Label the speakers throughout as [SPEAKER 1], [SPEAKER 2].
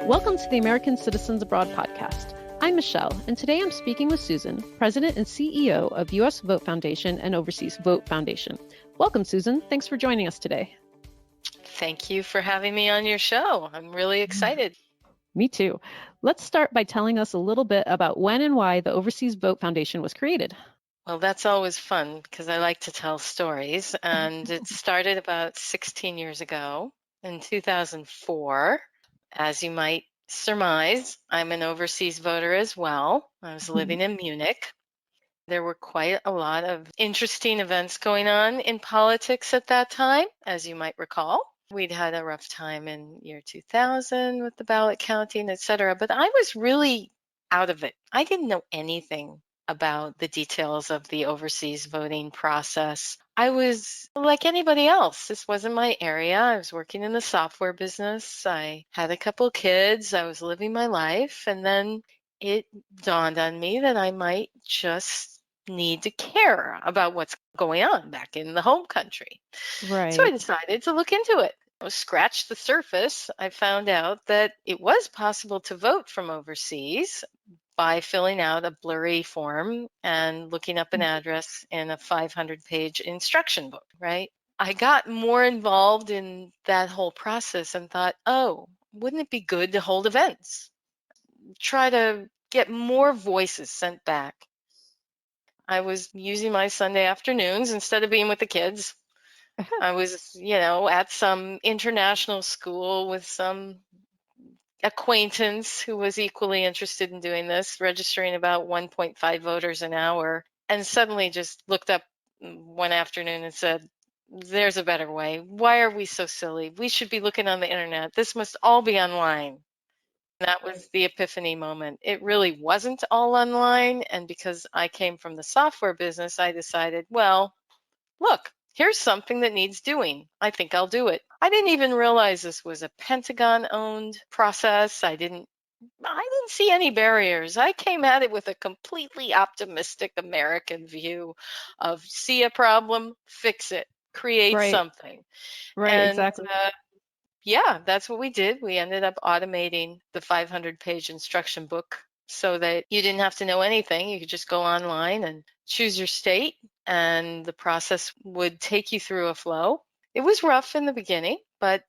[SPEAKER 1] Welcome to the American Citizens Abroad podcast. I'm Michelle, and today I'm speaking with Susan, President and CEO of U.S. Vote Foundation and Overseas Vote Foundation. Welcome, Susan. Thanks for joining us today.
[SPEAKER 2] Thank you for having me on your show. I'm really excited.
[SPEAKER 1] Me too. Let's start by telling us a little bit about when and why the Overseas Vote Foundation was created.
[SPEAKER 2] Well, that's always fun because I like to tell stories. And it started about 16 years ago in 2004. As you might surmise, I'm an overseas voter as well. I was living in Munich. There were quite a lot of interesting events going on in politics at that time, as you might recall. We'd had a rough time in year 2000 with the ballot counting, et cetera, but I was really out of it. I didn't know anything about the details of the overseas voting process. I was like anybody else. This wasn't my area. I was working in the software business. I had a couple kids. I was living my life. And then it dawned on me that I might just need to care about what's going on back in the home country.
[SPEAKER 1] Right.
[SPEAKER 2] So I decided to look into it. I scratched the surface. I found out that it was possible to vote from overseas by filling out a blurry form and looking up an address in a 500-page instruction book, right? I got more involved in that whole process and thought, oh, wouldn't it be good to hold events? Try to get more voices sent back. I was using my Sunday afternoons instead of being with the kids. I was, at some international school with some acquaintance who was equally interested in doing this, registering about 1.5 voters an hour, and suddenly just looked up one afternoon and said, there's a better way. Why are we so silly? We should be looking on the internet. This must all be online. That was the epiphany moment. It really wasn't all online. And because I came from the software business, I decided, well, look, here's something that needs doing. I think I'll do it. I didn't even realize this was a Pentagon-owned process. I didn't see any barriers. I came at it with a completely optimistic American view of see a problem, fix it, create something.
[SPEAKER 1] Right,
[SPEAKER 2] and,
[SPEAKER 1] exactly.
[SPEAKER 2] That's what we did. We ended up automating the 500-page instruction book so that you didn't have to know anything. You could just go online and choose your state, and the process would take you through a flow. It was rough in the beginning, but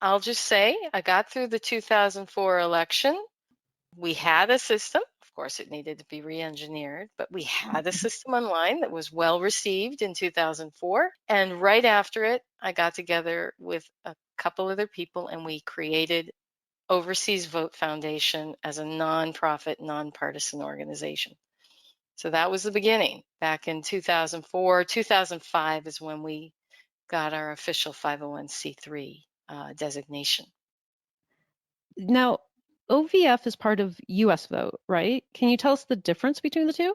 [SPEAKER 2] I'll just say I got through the 2004 election. We had a system. Of course, it needed to be re-engineered, but we had a system online that was well received in 2004. And right after it, I got together with a couple other people and we created Overseas Vote Foundation as a nonprofit, nonpartisan organization. So that was the beginning. Back in 2004, 2005 is when we got our official 501c3 designation.
[SPEAKER 1] Now, OVF is part of U.S. Vote, right? Can you tell us the difference between the two?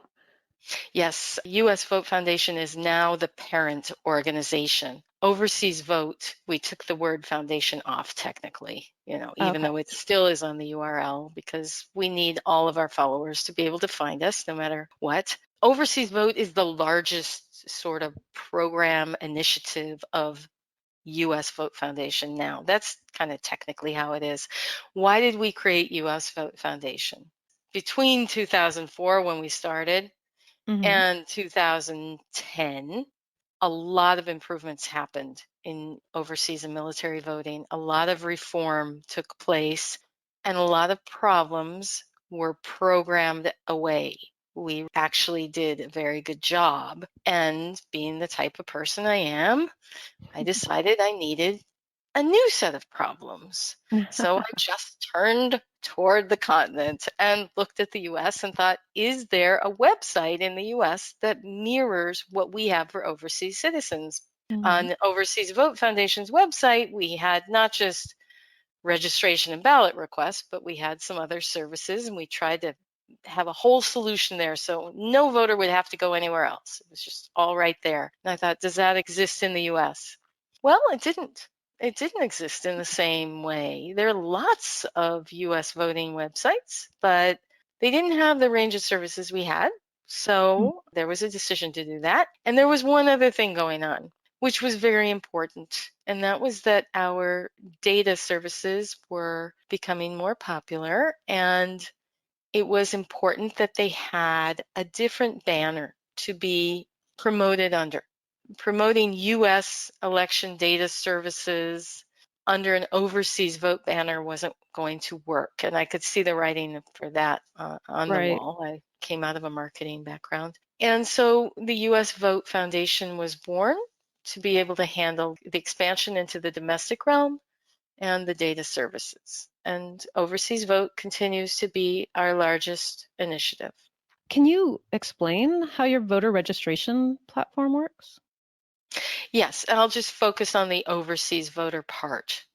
[SPEAKER 2] Yes, U.S. Vote Foundation is now the parent organization. Overseas Vote, we took the word foundation off technically, even though it still is on the URL because we need all of our followers to be able to find us no matter what. Overseas Vote is the largest sort of program initiative of U.S. Vote Foundation now. That's kind of technically how it is. Why did we create U.S. Vote Foundation? Between 2004, when we started, and 2010, a lot of improvements happened in overseas and military voting. A lot of reform took place, and a lot of problems were programmed away. We actually did a very good job. And being the type of person I am, I decided I needed a new set of problems. So I just turned toward the continent and looked at the US and thought, is there a website in the US that mirrors what we have for overseas citizens? On Overseas Vote Foundation's website, we had not just registration and ballot requests, but we had some other services, and we tried to have a whole solution there so no voter would have to go anywhere else. It was just all right there. And I thought, does that exist in the US? Well, it didn't. It didn't exist in the same way. There are lots of US voting websites, but they didn't have the range of services we had. So there was a decision to do that. And there was one other thing going on. which was very important. And that was that our data services were becoming more popular, and it was important that they had a different banner to be promoted under. Promoting U.S. election data services under an overseas vote banner wasn't going to work. And I could see the writing for that on the
[SPEAKER 1] Right.
[SPEAKER 2] wall. I came out of a marketing background. And so the U.S. Vote Foundation was born to be able to handle the expansion into the domestic realm and the data services. And Overseas Vote continues to be our largest initiative.
[SPEAKER 1] Can you explain how your voter registration platform works?
[SPEAKER 2] Yes, and I'll just focus on the overseas voter part.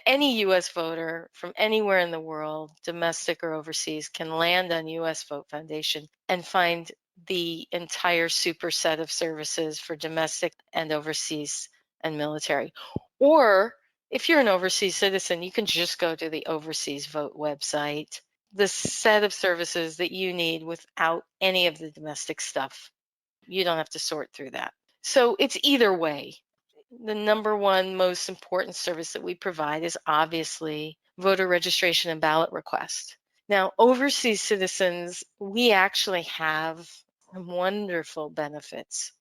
[SPEAKER 2] Any U.S. voter from anywhere in the world, domestic or overseas, can land on U.S. Vote Foundation and find the entire superset of services for domestic and overseas and military. Or if you're an overseas citizen, you can just go to the Overseas Vote website, the set of services that you need without any of the domestic stuff. You don't have to sort through that. So it's either way. The number one most important service that we provide is obviously voter registration and ballot request. Now, overseas citizens, we actually have some wonderful benefits.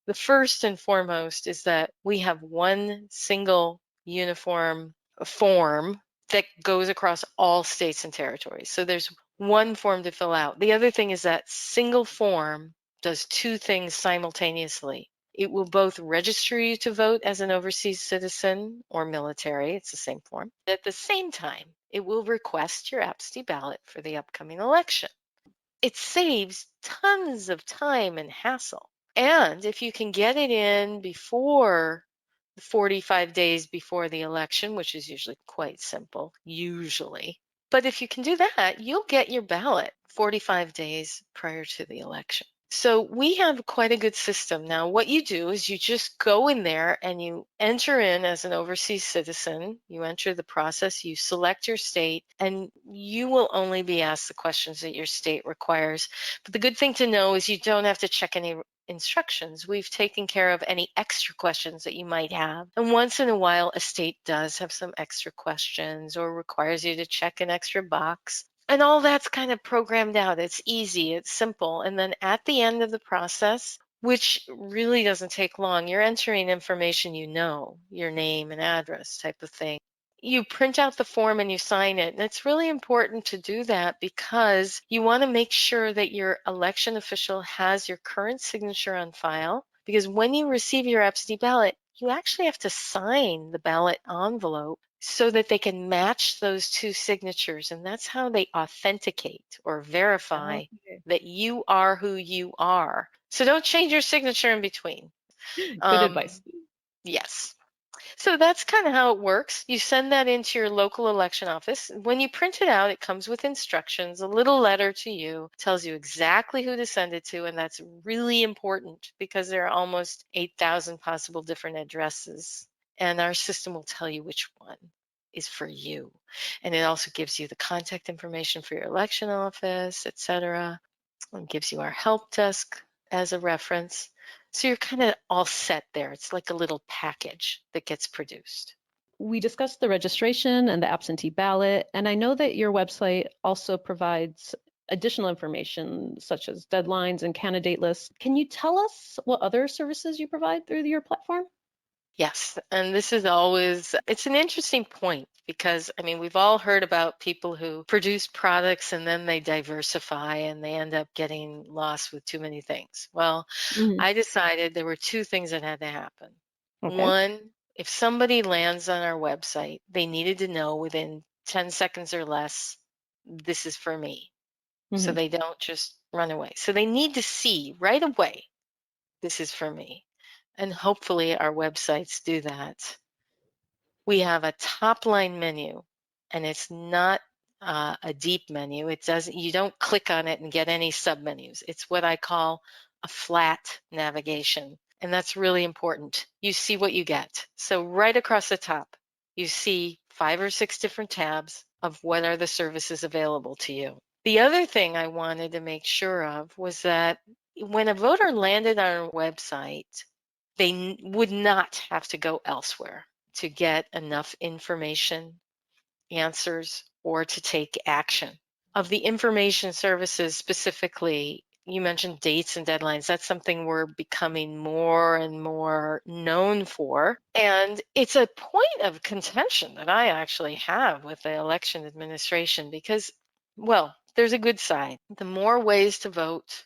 [SPEAKER 2] The first and foremost is that we have one single uniform form that goes across all states and territories. So there's one form to fill out. The other thing is that single form does two things simultaneously. It will both register you to vote as an overseas citizen or military, it's the same form. At the same time, it will request your absentee ballot for the upcoming election. It saves tons of time and hassle. And if you can get it in before 45 days before the election, which is usually quite simple, usually. But if you can do that, you'll get your ballot 45 days prior to the election. So we have quite a good system. Now, what you do is you just go in there and you enter in as an overseas citizen. You enter the process, you select your state, and you will only be asked the questions that your state requires. But the good thing to know is you don't have to check any instructions. We've taken care of any extra questions that you might have. And once in a while, a state does have some extra questions or requires you to check an extra box. And all that's kind of programmed out. It's easy, it's simple. And then at the end of the process, which really doesn't take long, you're entering information you know, your name and address type of thing. You print out the form and you sign it. And it's really important to do that because you want to make sure that your election official has your current signature on file. Because when you receive your absentee ballot, you actually have to sign the ballot envelope so that they can match those two signatures. And that's how they authenticate or verify
[SPEAKER 1] Okay.
[SPEAKER 2] that you are who you are. So don't change your signature in between.
[SPEAKER 1] Good advice.
[SPEAKER 2] Yes. So that's kind of how it works. You send that into your local election office. When you print it out, it comes with instructions. A little letter to you tells you exactly who to send it to, and that's really important because there are almost 8,000 possible different addresses, and our system will tell you which one is for you. And it also gives you the contact information for your election office, etc. It gives you our help desk as a reference. So you're kind of all set there. It's like a little package that gets produced.
[SPEAKER 1] We discussed the registration and the absentee ballot, and I know that your website also provides additional information such as deadlines and candidate lists. Can you tell us what other services you provide through your platform?
[SPEAKER 2] Yes, and this is always, it's an interesting point because, I mean, we've all heard about people who produce products and then they diversify and they end up getting lost with too many things. Well,
[SPEAKER 1] Mhm.
[SPEAKER 2] I decided there were two things that had to happen.
[SPEAKER 1] Okay.
[SPEAKER 2] One, if somebody lands on our website, they needed to know within 10 seconds or less, this is for me. So
[SPEAKER 1] Mhm.
[SPEAKER 2] they don't just run away. So they need to see right away, this is for me. And hopefully our websites do that. We have a top line menu, and it's not a deep menu. It doesn't, you don't click on it and get any submenus. It's what I call a flat navigation. And that's really important. You see what you get. So right across the top, you see 5 or 6 different tabs of what are the services available to you. The other thing I wanted to make sure of was that when a voter landed on our website, They would not have to go elsewhere to get enough information, answers, or to take action. Of the information services specifically, you mentioned dates and deadlines. That's something we're becoming more and more known for. And it's a point of contention that I actually have with the election administration because, well, there's a good side. The more ways to vote,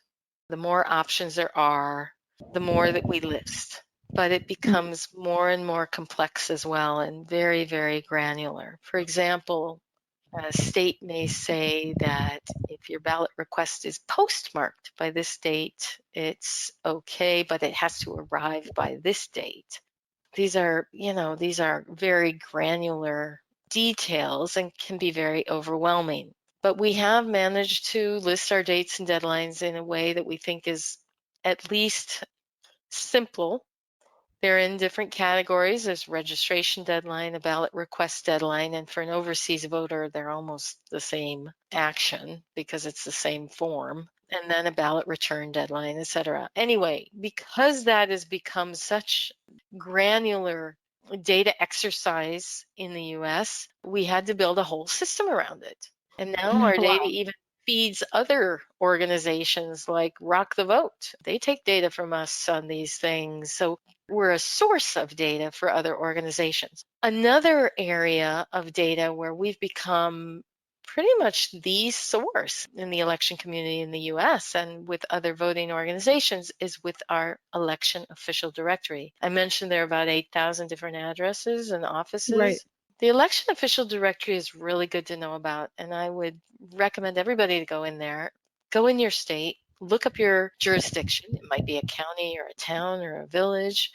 [SPEAKER 2] the more options there are, the more that we list. But it becomes more and more complex as well and very, very granular. For example, a state may say that if your ballot request is postmarked by this date, it's okay, but it has to arrive by this date. These are very granular details and can be very overwhelming. But we have managed to list our dates and deadlines in a way that we think is at least simple. They're in different categories. There's registration deadline, a ballot request deadline, and for an overseas voter, they're almost the same action because it's the same form, and then a ballot return deadline, etc. Anyway, because that has become such granular data exercise in the US, we had to build a whole system around it. And now our data
[SPEAKER 1] Wow.
[SPEAKER 2] even feeds other organizations like Rock the Vote. They take data from us on these things. So we're a source of data for other organizations. Another area of data where we've become pretty much the source in the election community in the US and with other voting organizations is with our election official directory. I mentioned there are about 8,000 different addresses and
[SPEAKER 1] Right.
[SPEAKER 2] offices. The election official directory is really good to know about, and I would recommend everybody to go in there, go in your state, look up your jurisdiction. It might be a county or a town or a village.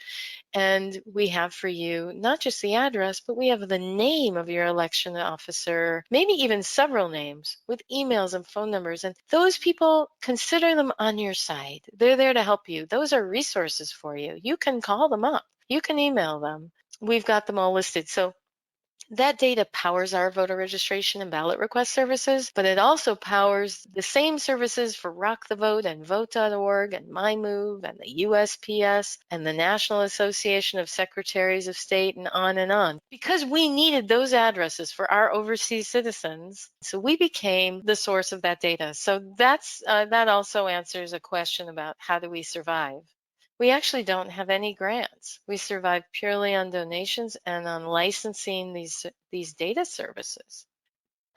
[SPEAKER 2] And we have for you not just the address, but we have the name of your election officer, maybe even several names with emails and phone numbers. And those people, consider them on your side. They're there to help you. Those are resources for you. You can call them up. You can email them. We've got them all listed. So that data powers our voter registration and ballot request services, but it also powers the same services for Rock the Vote and Vote.org and MyMove and the USPS and the National Association of Secretaries of State and on, because we needed those addresses for our overseas citizens. So we became the source of that data. So that also answers a question about how do we survive. We actually don't have any grants. We survive purely on donations and on licensing these data services.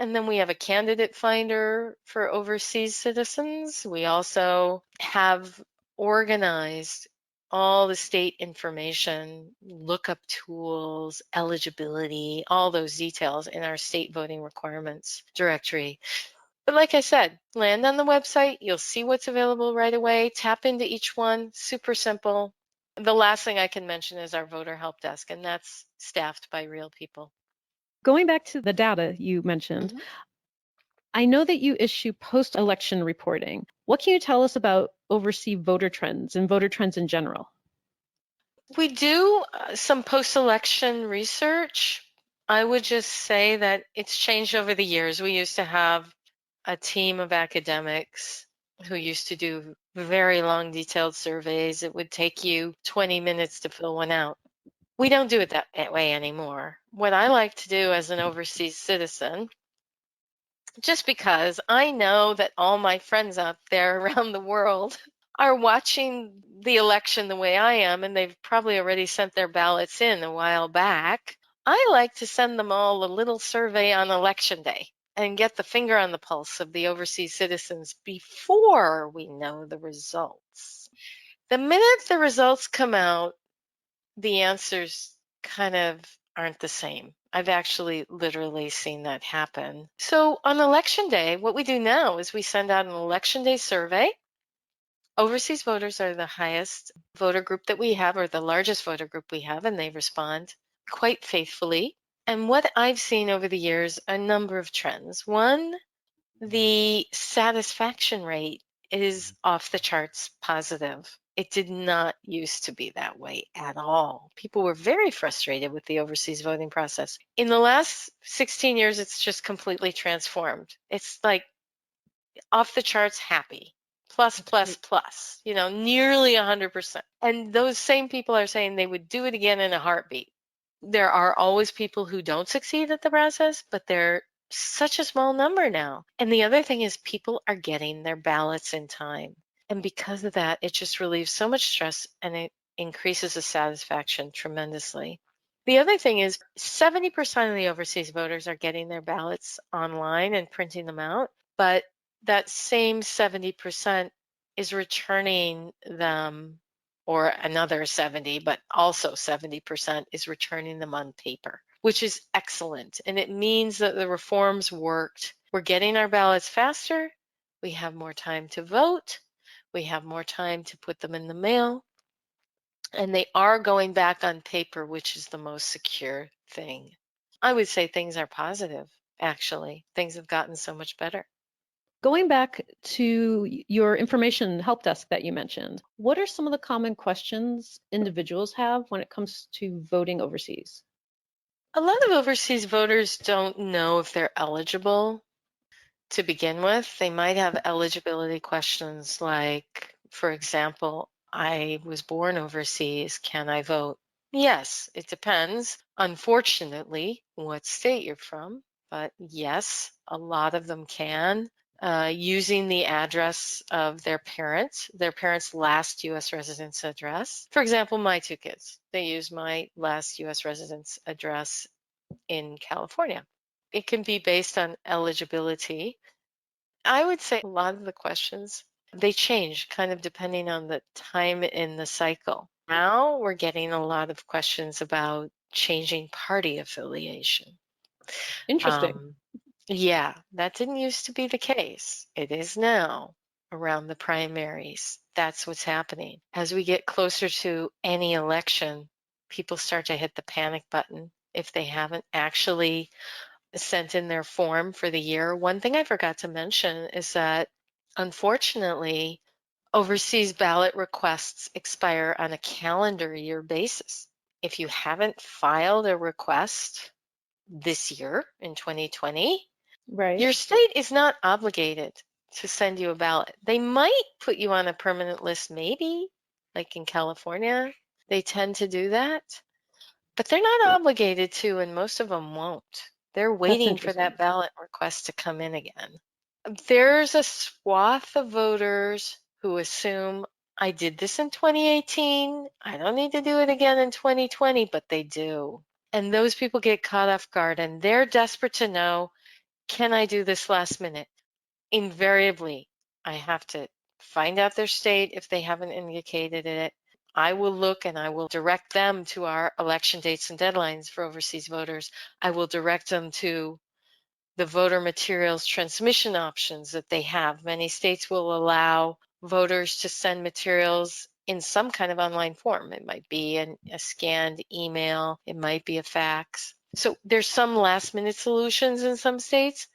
[SPEAKER 2] And then we have a candidate finder for overseas citizens. We also have organized all the state information, lookup tools, eligibility, all those details in our state voting requirements directory. But like I said, land on the website, you'll see what's available right away, tap into each one, super simple. The last thing I can mention is our voter help desk, and that's staffed by real people.
[SPEAKER 1] Going back to the data you mentioned,
[SPEAKER 2] Mhm.
[SPEAKER 1] I know that you issue post-election reporting. What can you tell us about overseas voter trends and voter trends in general?
[SPEAKER 2] We do some post-election research. I would just say that it's changed over the years. We used to have a team of academics who used to do very long, detailed surveys. It would take you 20 minutes to fill one out. We don't do it that way anymore. What I like to do as an overseas citizen, just because I know that all my friends out there around the world are watching the election the way I am, and they've probably already sent their ballots in a while back. I like to send them all a little survey on election day and get the finger on the pulse of the overseas citizens before we know the results. The minute the results come out, the answers kind of aren't the same. I've actually literally seen that happen. So on election day, what we do now is we send out an election day survey. Overseas voters are the highest voter group that we have, or the largest voter group we have, and they respond quite faithfully. And what I've seen over the years, a number of trends. One, the satisfaction rate is off the charts positive. It did not used to be that way at all. People were very frustrated with the overseas voting process. In the last 16 years, it's just completely transformed. It's like off the charts happy, plus, plus, plus, nearly 100%. And those same people are saying they would do it again in a heartbeat. There are always people who don't succeed at the process, but they're such a small number now. And the other thing is people are getting their ballots in time. And because of that, it just relieves so much stress and it increases the satisfaction tremendously. The other thing is 70% of the overseas voters are getting their ballots online and printing them out, but that same 70% is returning them, or another 70, but also 70% is returning them on paper, which is excellent. And it means that the reforms worked. We're getting our ballots faster. We have more time to vote. We have more time to put them in the mail. And they are going back on paper, which is the most secure thing. I would say things are positive, actually. Things have gotten so much better.
[SPEAKER 1] Going back to your information help desk that you mentioned, what are some of the common questions individuals have when it comes to voting overseas?
[SPEAKER 2] A lot of overseas voters don't know if they're eligible to begin with. They might have eligibility questions like, for example, I was born overseas, can I vote? Yes, it depends. Unfortunately, what state you're from, but yes, a lot of them can. Using the address of their parents' last U.S. residence address. For example, my two kids, they use my last U.S. residence address in California. It can be based on eligibility. I would say a lot of the questions, they change kind of depending on the time in the cycle. Now we're getting a lot of questions about changing party affiliation.
[SPEAKER 1] Interesting.
[SPEAKER 2] Yeah, that didn't used to be the case. It is now around the primaries. That's what's happening. As we get closer to any election, people start to hit the panic button if they haven't actually sent in their form for the year. One thing I forgot to mention is that, unfortunately, overseas ballot requests expire on a calendar year basis. If you haven't filed a request this year in 2020,
[SPEAKER 1] Right.
[SPEAKER 2] your state is not obligated to send you a ballot. They might put you on a permanent list, maybe, like in California. They tend to do that, but they're not obligated to, and most of them won't. They're
[SPEAKER 1] That's
[SPEAKER 2] waiting for
[SPEAKER 1] interesting.
[SPEAKER 2] that ballot request to come in again. There's a swath of voters who assume I did this in 2018. I don't need to do it again in 2020, but they do. And those people get caught off guard and they're desperate to know, can I do this last minute? Invariably, I have to find out their state if they haven't indicated it. I will look and I will direct them to our election dates and deadlines for overseas voters. I will direct them to the voter materials transmission options that they have. Many states will allow voters to send materials in some kind of online form. It might be a scanned email, it might be a fax. So there's some last minute solutions in some states.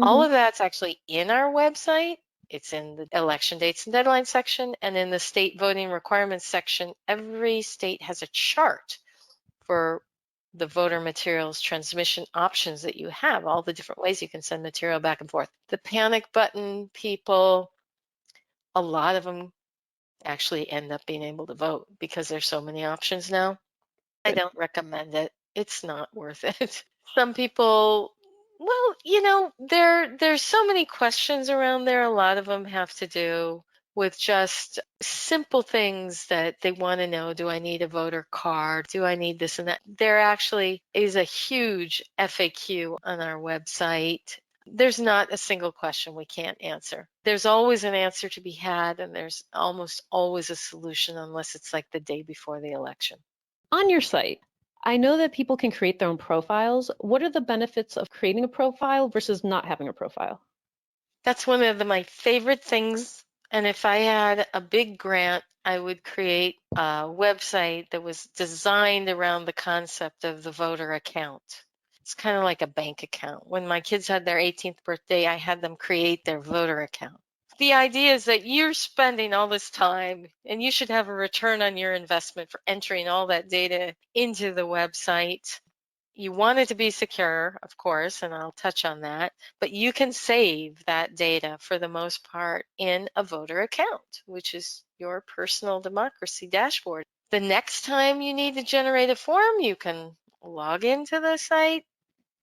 [SPEAKER 2] All
[SPEAKER 1] Mm-hmm.
[SPEAKER 2] of that's actually in our website. It's in the election dates and deadlines section, and in the state voting requirements section, every state has a chart for the voter materials transmission options that you have, all the different ways you can send material back and forth. The panic button people, a lot of them actually end up being able to vote because there's so many options now. I
[SPEAKER 1] Good.
[SPEAKER 2] don't recommend it. It's not worth it. Some people, well, there's so many questions around there. A lot of them have to do with just simple things that they want to know. Do I need a voter card? Do I need this and that? There actually is a huge FAQ on our website. There's not a single question we can't answer. There's always an answer to be had, and there's almost always a solution unless it's like the day before the election.
[SPEAKER 1] On your site, I know that people can create their own profiles. What are the benefits of creating a profile versus not having a profile?
[SPEAKER 2] That's one of my favorite things. And if I had a big grant, I would create a website that was designed around the concept of the voter account. It's kind of like a bank account. When my kids had their 18th birthday, I had them create their voter account. The idea is that you're spending all this time and you should have a return on your investment for entering all that data into the website. You want it to be secure, of course, and I'll touch on that, but you can save that data for the most part in a voter account, which is your personal democracy dashboard. The next time you need to generate a form, you can log into the site.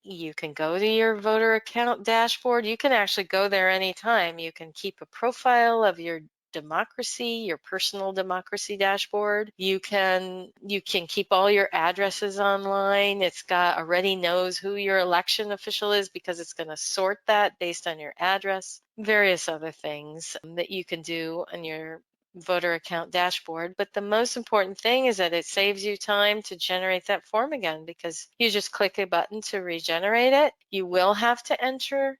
[SPEAKER 2] You can go to your voter account dashboard. You can actually go there anytime. You can keep a profile of your democracy, your personal democracy dashboard. You can keep all your addresses online. It's got already knows who your election official is because it's going to sort that based on your address. Various other things that you can do on your voter account dashboard. But the most important thing is that it saves you time to generate that form again, because you just click a button to regenerate it. You will have to enter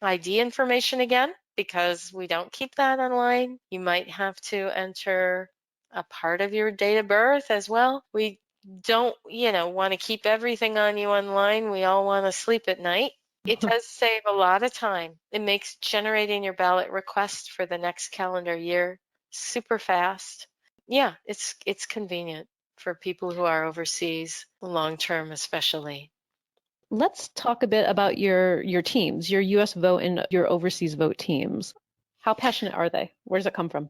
[SPEAKER 2] ID information again because we don't keep that online. You might have to enter a part of your date of birth as well. We don't, want to keep everything on you online. We all want to sleep at night. It does save a lot of time. It makes generating your ballot request for the next calendar year super fast. Yeah, it's convenient for people who are overseas, long term especially.
[SPEAKER 1] Let's talk a bit about your teams, your US vote and your overseas vote teams. How passionate are they? Where does it come from?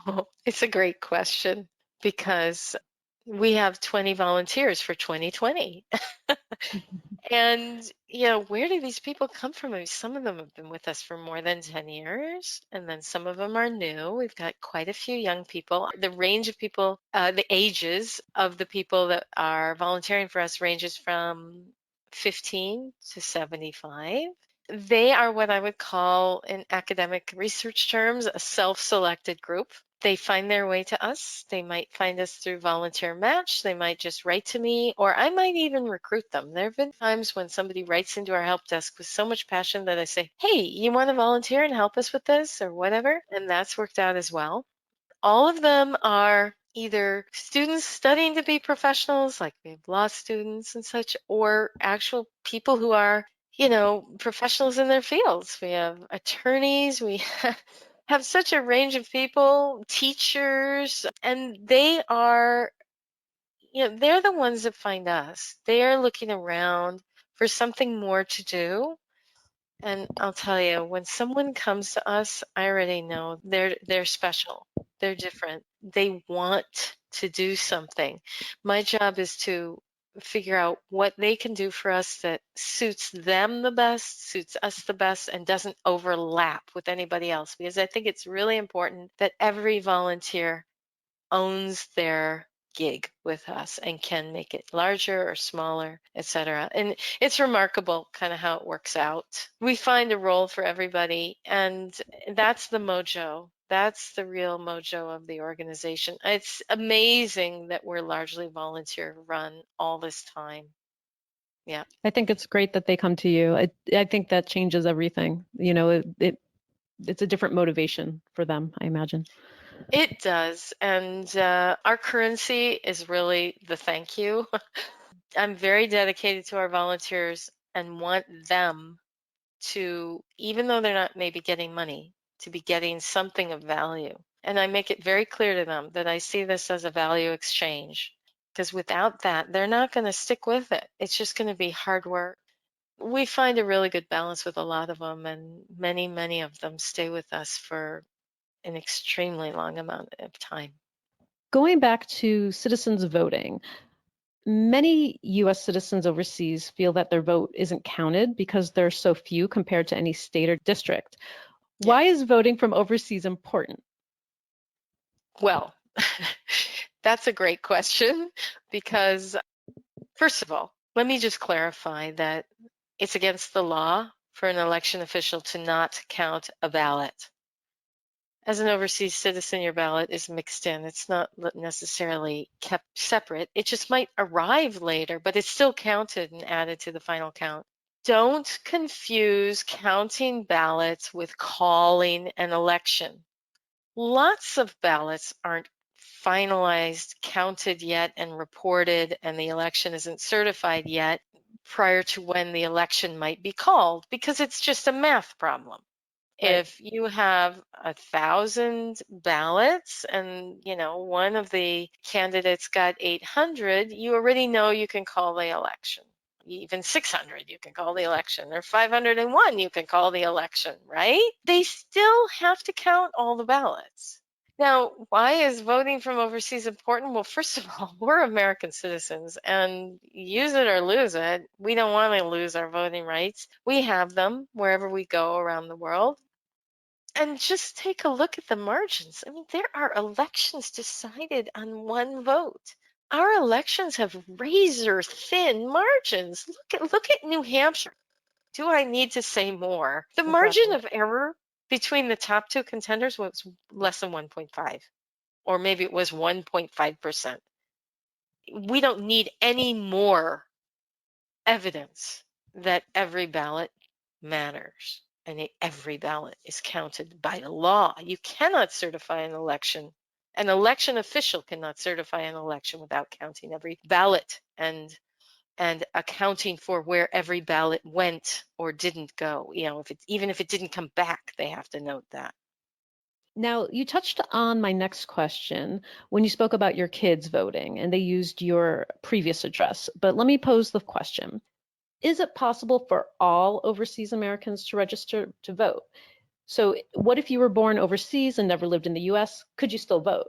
[SPEAKER 2] Oh, it's a great question because we have 20 volunteers for 2020. And, where do these people come from? I mean, some of them have been with us for more than 10 years, and then some of them are new. We've got quite a few young people. The range of people, the ages of the people that are volunteering for us ranges from 15 to 75. They are what I would call, in academic research terms, a self-selected group. They find their way to us. They might find us through volunteer match. They might just write to me, or I might even recruit them. There have been times when somebody writes into our help desk with so much passion that I say, hey, you want to volunteer and help us with this or whatever? And that's worked out as well. All of them are either students studying to be professionals, like we have law students and such, or actual people who are, professionals in their fields. We have attorneys, we have such a range of people, teachers, and they are, they're the ones that find us. They are looking around for something more to do. And I'll tell you, when someone comes to us, I already know they're special. They're different. They want to do something. My job is to figure out what they can do for us that suits them the best, suits us the best, and doesn't overlap with anybody else. Because I think it's really important that every volunteer owns their gig with us and can make it larger or smaller, etc. And it's remarkable kind of how it works out. We find a role for everybody, and that's the mojo. That's the real mojo of the organization. It's amazing that we're largely volunteer run all this time. Yeah.
[SPEAKER 1] I think it's great that they come to you. I think that changes everything. It's a different motivation for them, I imagine.
[SPEAKER 2] It does. And our currency is really the thank you. I'm very dedicated to our volunteers and want them to, even though they're not maybe getting money, to be getting something of value. And I make it very clear to them that I see this as a value exchange, because without that, they're not going to stick with it. It's just going to be hard work. We find a really good balance with a lot of them, and many, many of them stay with us for an extremely long amount of time.
[SPEAKER 1] Going back to citizens voting, many US citizens overseas feel that their vote isn't counted because there are so few compared to any state or district.
[SPEAKER 2] Yeah.
[SPEAKER 1] Why is voting from overseas important?
[SPEAKER 2] Well, that's a great question because, first of all, let me just clarify that it's against the law for an election official to not count a ballot. As an overseas citizen, your ballot is mixed in. It's not necessarily kept separate. It just might arrive later, but it's still counted and added to the final count. Don't confuse counting ballots with calling an election. Lots of ballots aren't finalized, counted yet, and reported, and the election isn't certified yet prior to when the election might be called, because it's just a math problem.
[SPEAKER 1] Right.
[SPEAKER 2] If you have 1,000 ballots and, one of the candidates got 800, you already know you can call the election. even 600, you can call the election, or 501, you can call the election, right? They still have to count all the ballots. Now, why is voting from overseas important? Well, first of all, we're American citizens, and use it or lose it. We don't want to lose our voting rights. We have them wherever we go around the world. And just take a look at the margins. I mean, there are elections decided on one vote. Our elections have razor thin margins. Look at New Hampshire. Do I need to say more? The margin of error between the top two contenders was less than 1.5, or maybe it was 1.5%. We don't need any more evidence that every ballot matters and every ballot is counted by law. You cannot certify an election. An election official cannot certify an election without counting every ballot and accounting for where every ballot went or didn't go. Even if it didn't come back, they have to note that.
[SPEAKER 1] Now, you touched on my next question when you spoke about your kids voting and they used your previous address. But let me pose the question. Is it possible for all overseas Americans to register to vote? So what if you were born overseas and never lived in the US? Could you still vote?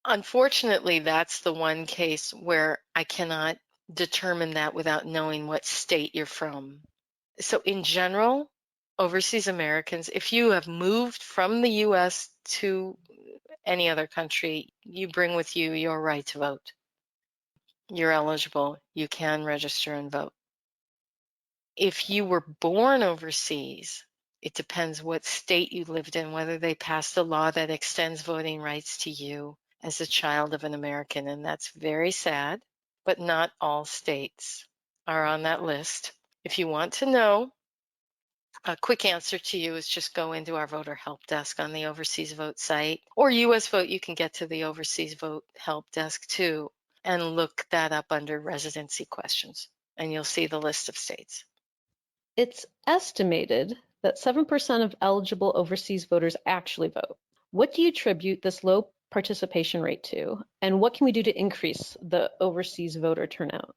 [SPEAKER 2] Unfortunately, that's the one case where I cannot determine that without knowing what state you're from. So in general, overseas Americans, if you have moved from the US to any other country, you bring with you your right to vote. You're eligible. You can register and vote. If you were born overseas, it depends what state you lived in, whether they passed a law that extends voting rights to you as a child of an American. And that's very sad, but not all states are on that list. If you want to know, a quick answer to you is just go into our voter help desk on the Overseas Vote site, or US Vote. You can get to the Overseas Vote help desk too and look that up under residency questions, and you'll see the list of states.
[SPEAKER 1] It's estimated that 7% of eligible overseas voters actually vote. What do you attribute this low participation rate to, and what can we do to increase the overseas voter turnout?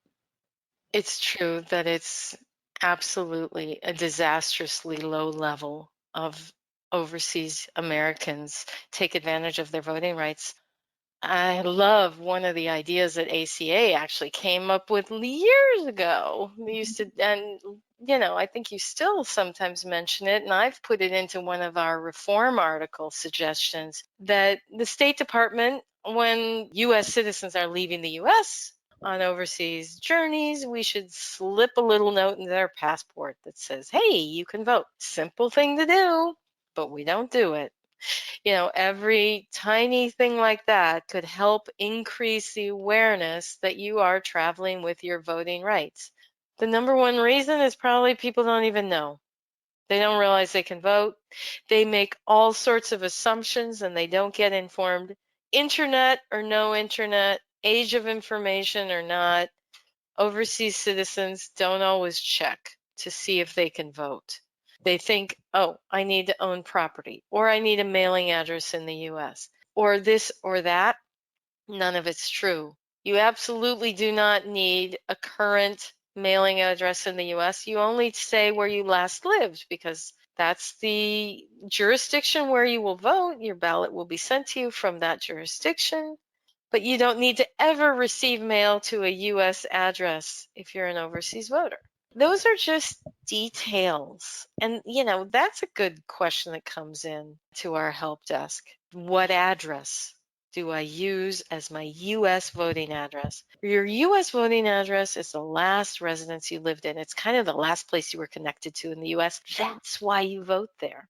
[SPEAKER 2] It's true that it's absolutely a disastrously low level of overseas Americans take advantage of their voting rights. I love one of the ideas that ACA actually came up with years ago. We used to, and I think you still sometimes mention it, and I've put it into one of our reform article suggestions that the State Department, when U.S. citizens are leaving the U.S. on overseas journeys, we should slip a little note in their passport that says, hey, you can vote. Simple thing to do, but we don't do it. Every tiny thing like that could help increase the awareness that you are traveling with your voting rights. The number one reason is probably people don't even know. They don't realize they can vote. They make all sorts of assumptions and they don't get informed. Internet or no internet, age of information or not, overseas citizens don't always check to see if they can vote. They think, oh, I need to own property, or I need a mailing address in the US, or this or that. None of it's true. You absolutely do not need a current mailing address in the US. You only say where you last lived because that's the jurisdiction where you will vote. Your ballot will be sent to you from that jurisdiction. But you don't need to ever receive mail to a US address if you're an overseas voter. Those are just details. And, that's a good question that comes in to our help desk. What address do I use as my US voting address? Your US voting address is the last residence you lived in. It's kind of the last place you were connected to in the US. That's why you vote there.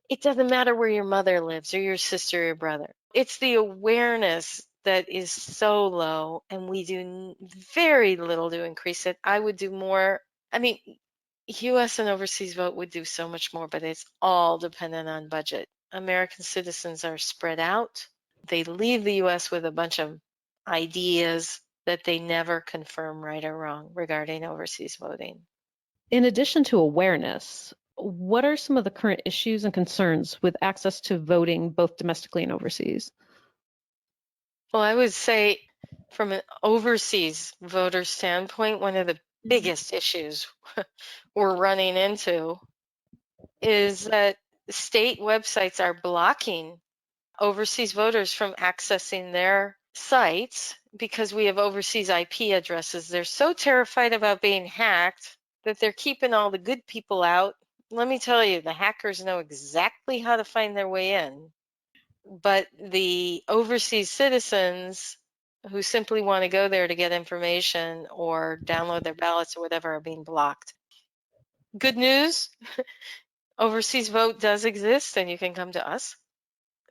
[SPEAKER 2] It doesn't matter where your mother lives or your sister or your brother. It's the awareness that is so low, and we do very little to increase it. I would do more. I mean, US and overseas vote would do so much more, but it's all dependent on budget. American citizens are spread out. They leave the US with a bunch of ideas that they never confirm right or wrong regarding overseas voting.
[SPEAKER 1] In addition to awareness, what are some of the current issues and concerns with access to voting both domestically and overseas?
[SPEAKER 2] Well, I would say From an overseas voter standpoint, one of the biggest issues we're running into is that state websites are blocking overseas voters from accessing their sites because we have overseas IP addresses. They're so terrified about being hacked that they're keeping all the good people out. Let me tell you, the hackers know exactly how to find their way in. But the overseas citizens who simply want to go there to get information or download their ballots or whatever are being blocked. Good news, overseas vote does exist and you can come to us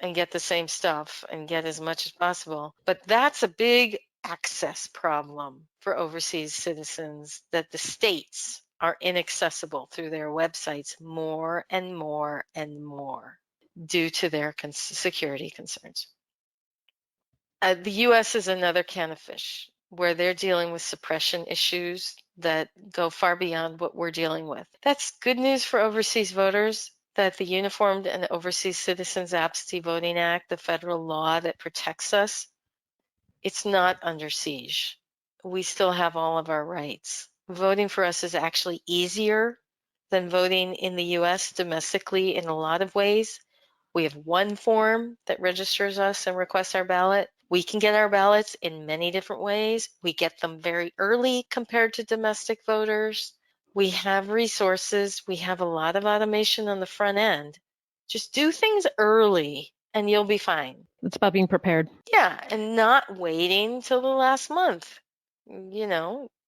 [SPEAKER 2] and get the same stuff and get as much as possible. But that's a big access problem for overseas citizens, that the states are inaccessible through their websites more and more and more due to their security concerns. The US is another can of fish where they're dealing with suppression issues that go far beyond what we're dealing with. That's good news for overseas voters, that the Uniformed and Overseas Citizens Absentee Voting Act, the federal law that protects us, it's not under siege. We still have all of our rights. Voting for us is actually easier than voting in the US domestically in a lot of ways. We have one form that registers us and requests our ballot. We can get our ballots in many different ways. We get them very early compared to domestic voters. We have resources. We have a lot of automation on the front end. Just do things early and you'll be fine.
[SPEAKER 1] It's about being prepared.
[SPEAKER 2] Yeah, and not waiting till the last month.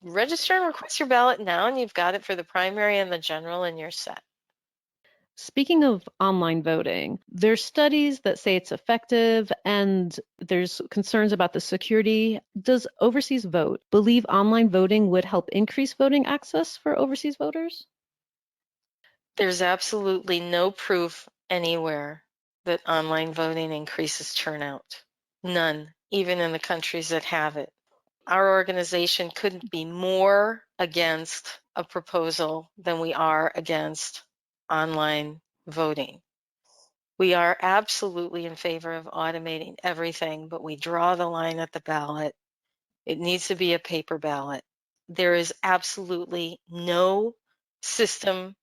[SPEAKER 2] Register and request your ballot now and you've got it for the primary and the general and you're set.
[SPEAKER 1] Speaking of online voting, there's studies that say it's effective and there's concerns about the security. Does Overseas Vote believe online voting would help increase voting access for overseas voters?
[SPEAKER 2] There's absolutely no proof anywhere that online voting increases turnout. None, even in the countries that have it. Our organization couldn't be more against a proposal than we are against online voting. We are absolutely in favor of automating everything, but we draw the line at the ballot. It needs to be a paper ballot. There is absolutely no system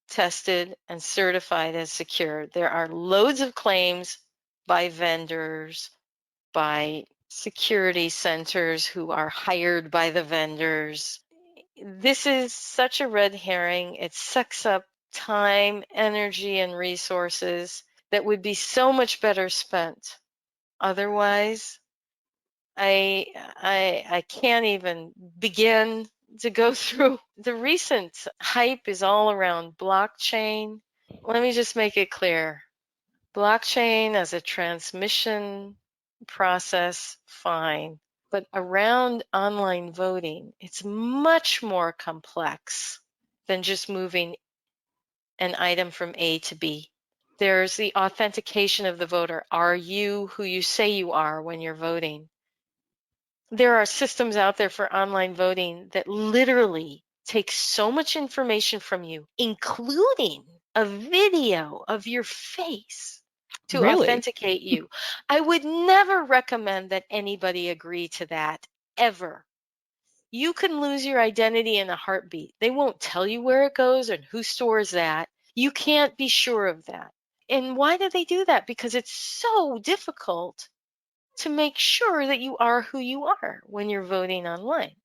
[SPEAKER 2] tested and certified as secure. There are loads of claims by vendors, by security centers who are hired by the vendors. This is such a red herring. It sucks up time, energy, and resources that would be so much better spent otherwise. I can't even begin to go through. The recent hype is all around blockchain. Let me just make it clear. Blockchain as a transmission process, fine. But around online voting, it's much more complex than just moving an item from A to B. There's the authentication of the voter. Are you who you say you are when you're voting? There are systems out there for online voting that literally take so much information from you, including a video of your face, to
[SPEAKER 1] Really?
[SPEAKER 2] authenticate you. I would never recommend that anybody agree to that, ever. You can lose your identity in a heartbeat. They won't tell you where it goes and who stores that. You can't be sure of that. And why do they do that? Because it's so difficult to make sure that you are who you are when you're voting online.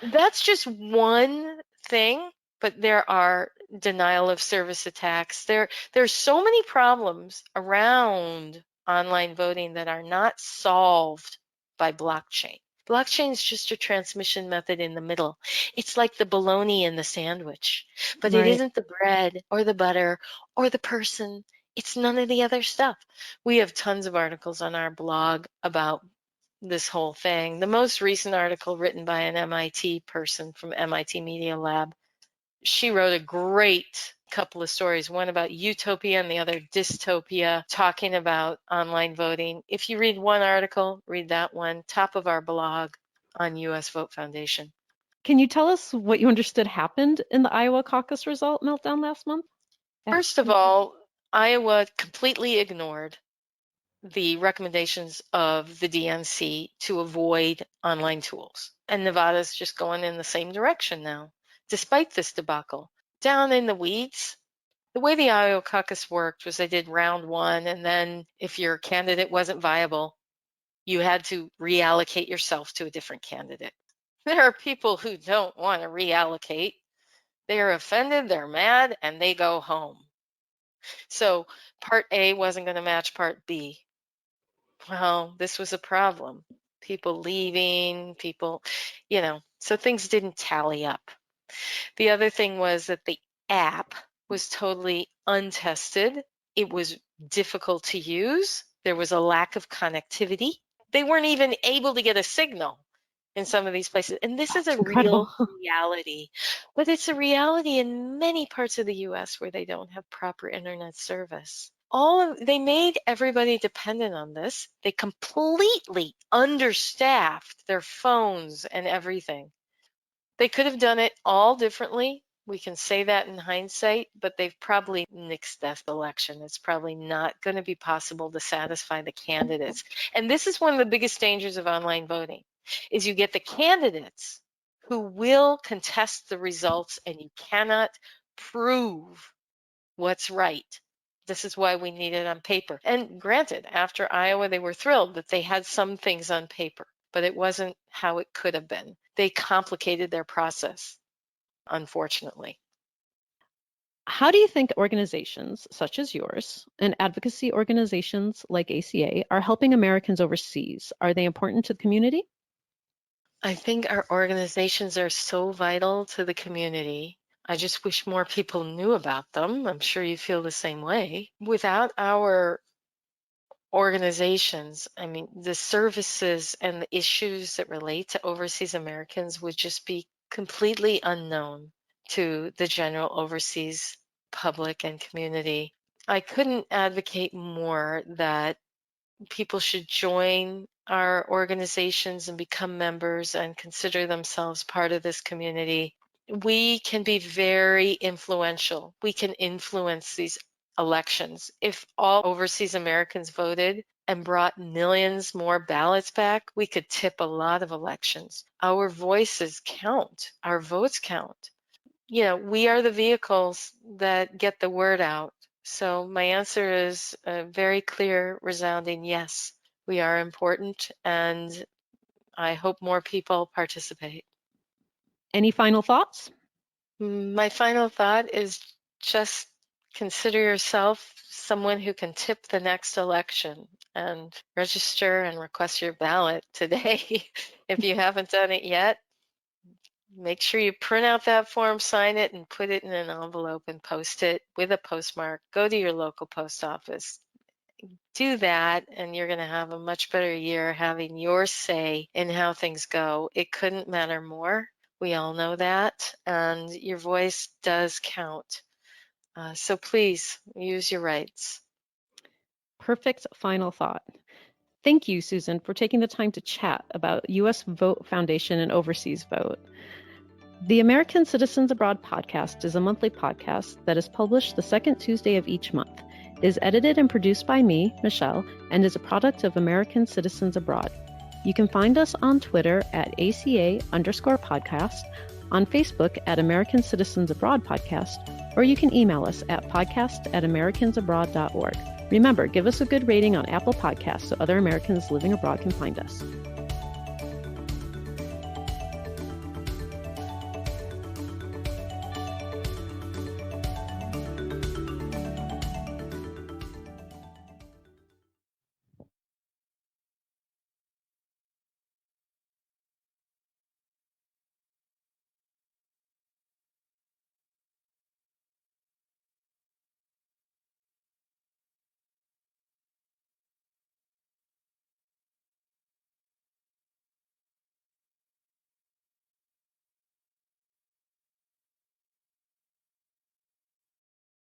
[SPEAKER 2] That's just one thing, but there are denial of service attacks. There's so many problems around online voting that are not solved by blockchain. Blockchain is just a transmission method in the middle. It's like the bologna in the sandwich, but it
[SPEAKER 1] Right.
[SPEAKER 2] isn't the bread or the butter or the person. It's none of the other stuff. We have tons of articles on our blog about this whole thing. The most recent article written by an MIT person from MIT Media Lab, she wrote a great couple of stories, one about utopia and the other dystopia, talking about online voting. If you read one article, read that one, top of our blog on US Vote Foundation.
[SPEAKER 1] Can you tell us what you understood happened in the Iowa caucus result meltdown last month?
[SPEAKER 2] First of all, Iowa completely ignored the recommendations of the DNC to avoid online tools. And Nevada's just going in the same direction now, despite this debacle. Down in the weeds, the way the Iowa caucus worked was they did round one, and then if your candidate wasn't viable, you had to reallocate yourself to a different candidate. There are people who don't want to reallocate. They're offended, they're mad, and they go home. So part A wasn't going to match part B. Well, this was a problem. People leaving, people, so things didn't tally up. The other thing was that the app was totally untested. It was difficult to use. There was a lack of connectivity. They weren't even able to get a signal in some of these places. And this is a
[SPEAKER 1] incredible.
[SPEAKER 2] real reality. But it's a reality in many parts of the US where they don't have proper internet service. They made everybody dependent on this. They completely understaffed their phones and everything. They could have done it all differently. We can say that in hindsight, but they've probably nixed that election. It's probably not going to be possible to satisfy the candidates. And this is one of the biggest dangers of online voting, is you get the candidates who will contest the results and you cannot prove what's right. This is why we need it on paper. And granted, after Iowa, they were thrilled that they had some things on paper, but it wasn't how it could have been. They complicated their process, unfortunately.
[SPEAKER 1] How do you think organizations such as yours and advocacy organizations like ACA are helping Americans overseas? Are they important to the community?
[SPEAKER 2] I think our organizations are so vital to the community. I just wish more people knew about them. I'm sure you feel the same way. Without our organizations, I mean, the services and the issues that relate to overseas Americans would just be completely unknown to the general overseas public and community. I couldn't advocate more that people should join our organizations and become members and consider themselves part of this community. We can be very influential. We can influence these elections. If all overseas Americans voted and brought millions more ballots back, we could tip a lot of elections. Our voices count. Our votes count. We are the vehicles that get the word out. So my answer is a very clear, resounding yes. We are important, and I hope more people participate.
[SPEAKER 1] Any final thoughts?
[SPEAKER 2] My final thought is just consider yourself someone who can tip the next election and register and request your ballot today. If you haven't done it yet, make sure you print out that form, sign it, and put it in an envelope and post it with a postmark. Go to your local post office. Do that, and you're going to have a much better year having your say in how things go. It couldn't matter more. We all know that, and your voice does count. So please use your rights.
[SPEAKER 1] Perfect final thought. Thank you, Susan, for taking the time to chat about U.S. Vote Foundation and Overseas Vote. The American Citizens Abroad podcast is a monthly podcast that is published the second Tuesday of each month. It is edited and produced by me, Michelle, and is a product of American Citizens Abroad. You can find us on Twitter at ACA_podcast, on Facebook at American Citizens Abroad Podcast, or you can email us at podcast@americansabroad.org. Remember, give us a good rating on Apple Podcasts so other Americans living abroad can find us.